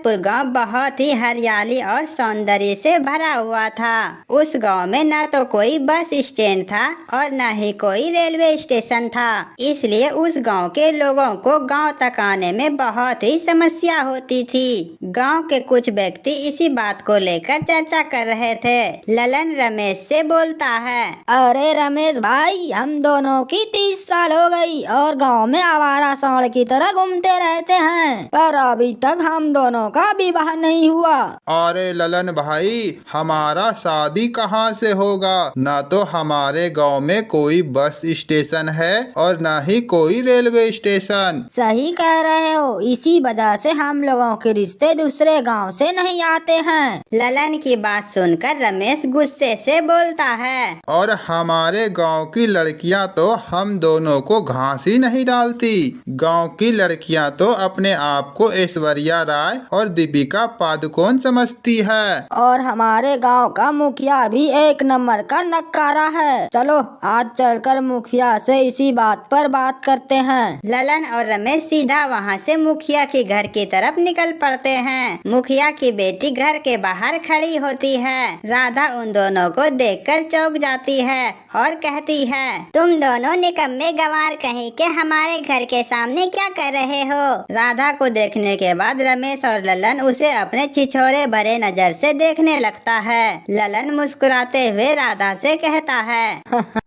रमेशपुर गांव बहुत ही हरियाली और सौंदर्य से भरा हुआ था। उस गांव में न तो कोई बस स्टैंड था और न ही कोई रेलवे स्टेशन था, इसलिए उस गांव के लोगों को गांव तक आने में बहुत ही समस्या होती थी। गांव के कुछ व्यक्ति इसी बात को लेकर चर्चा कर रहे थे। ललन रमेश से बोलता है, अरे रमेश भाई, हम दोनों की 30 साल हो गई और गांव में आवारा सांड की तरह घूमते रहते हैं, पर अभी तक हम दोनों का विवाह नहीं हुआ। अरे ललन भाई, हमारा शादी कहाँ से होगा? न तो हमारे गांव में कोई बस स्टेशन है और न ही कोई रेलवे स्टेशन। सही कह रहे हो, इसी वजह से हम लोगों के रिश्ते दूसरे गांव से नहीं आते हैं। ललन की बात सुनकर रमेश गुस्से से बोलता है, और हमारे गांव की लड़कियां तो हम दोनों को घास ही नहीं डालती। गांव की लड़कियां तो अपने आप को ऐश्वर्या राय और दीपिका पादुकोण समझती है। और हमारे गांव का मुखिया भी एक नंबर का नक्कारा है। चलो आज चलकर मुखिया से इसी बात पर बात करते हैं। ललन और रमेश सीधा वहाँ से मुखिया के घर की तरफ निकल पड़ते हैं। मुखिया की बेटी घर के बाहर खड़ी होती है। राधा उन दोनों को देखकर चौंक जाती है और कहती है, तुम दोनों निकम्मे गंवार कहीं के हमारे घर के सामने क्या कर रहे हो? राधा को देखने के बाद रमेश और ललन उसे अपने छिछोरे भरे नजर से देखने लगता है। ललन मुस्कुराते हुए राधा से कहता है,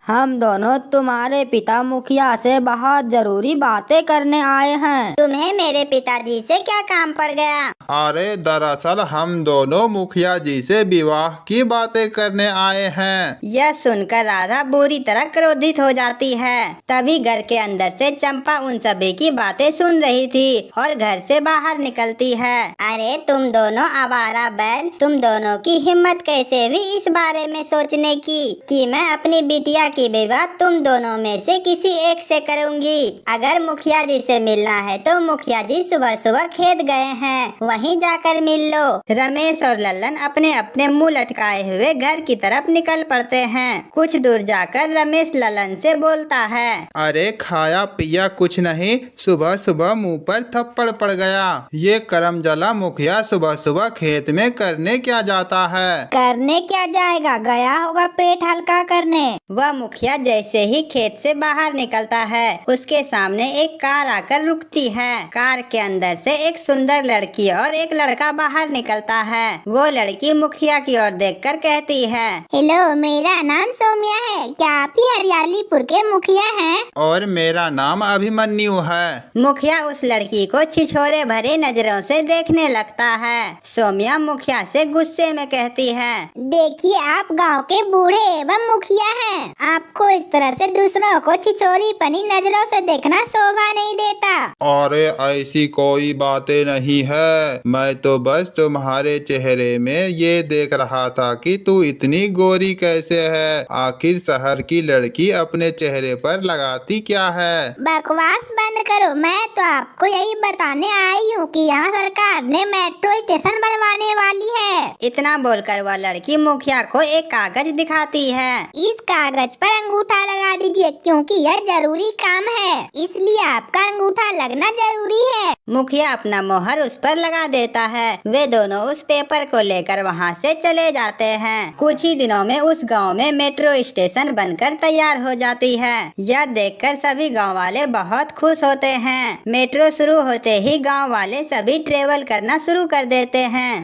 हम दोनों तुम्हारे पिता मुखिया से बहुत जरूरी बातें करने आए हैं। तुम्हें मेरे पिताजी से क्या काम पड़ गया? अरे दरअसल हम दोनों मुखिया जी से विवाह की बातें करने आए हैं। यह सुनकर राधा बुरी तरह क्रोधित हो जाती है। तभी घर के अंदर से चंपा उन सभी की बातें सुन रही थी और घर से बाहर निकलती है। अरे तुम दोनों आवारा बैल, तुम दोनों की हिम्मत कैसे हुई इस बारे में सोचने की कि मैं अपनी बिटिया की विवाह तुम दोनों में से किसी एक से करूंगी। अगर मुखिया जी से मिलना है तो मुखिया जी सुबह सुबह खेत गए हैं, वहीं जाकर मिल लो। रमेश और ललन अपने अपने मुंह लटकाए हुए घर की तरफ निकल पड़ते हैं। कुछ दूर जाकर रमेश ललन से बोलता है, अरे खाया पिया कुछ नहीं, सुबह सुबह मुंह पर थप्पड़ पड़ गया। ये करमजला मुखिया सुबह सुबह खेत में करने क्या जाता है? करने क्या जाएगा, गया होगा पेट हल्का करने। वह मुखिया जैसे ही खेत से बाहर निकलता है, उसके सामने एक कार आकर रुकती है। कार के अंदर से एक सुंदर लड़की और एक लड़का बाहर निकलता है। वो लड़की मुखिया की ओर देखकर कहती है, हेलो, मेरा नाम सौम्या है। क्या आप ही हरियालीपुर के मुखिया हैं? और मेरा नाम अभिमन्यु है। मुखिया उस लड़की को छिछोरे भरे नजरों से देखने लगता है। सौम्या मुखिया से गुस्से में कहती है, देखिए, आप गांव के बूढ़े एवं मुखिया हैं। आपको इस तरह से दूसरों को छिछोरी पनी नजरों से देखना शोभा नहीं देता। अरे ऐसी कोई बातें नहीं है, मैं तो बस तुम्हारे चेहरे में ये देख रहा था कि तू इतनी गोरी कैसे है। आखिर शहर की लड़की अपने चेहरे पर लगाती क्या है? बकवास बंद करो। मैं तो आपको यही बताने आई हूँ कि यहाँ सरकार ने मेट्रो स्टेशन बनवाने वाली है। इतना बोलकर वह लड़की मुखिया को एक कागज दिखाती है। इस कागज पर अंगूठा लगा दीजिए, क्योंकि यह जरूरी काम है, इसलिए आपका अंगूठा लगना जरूरी है। मुखिया अपना मोहर उस पर लगा देता है। वे दोनों उस पेपर को लेकर वहाँ से चले जाते हैं। कुछ ही दिनों में उस गांव में मेट्रो स्टेशन बनकर तैयार हो जाती है। यह देखकर सभी गांव वाले बहुत खुश होते हैं। मेट्रो शुरू होते ही गांव वाले सभी ट्रेवल करना शुरू कर देते हैं।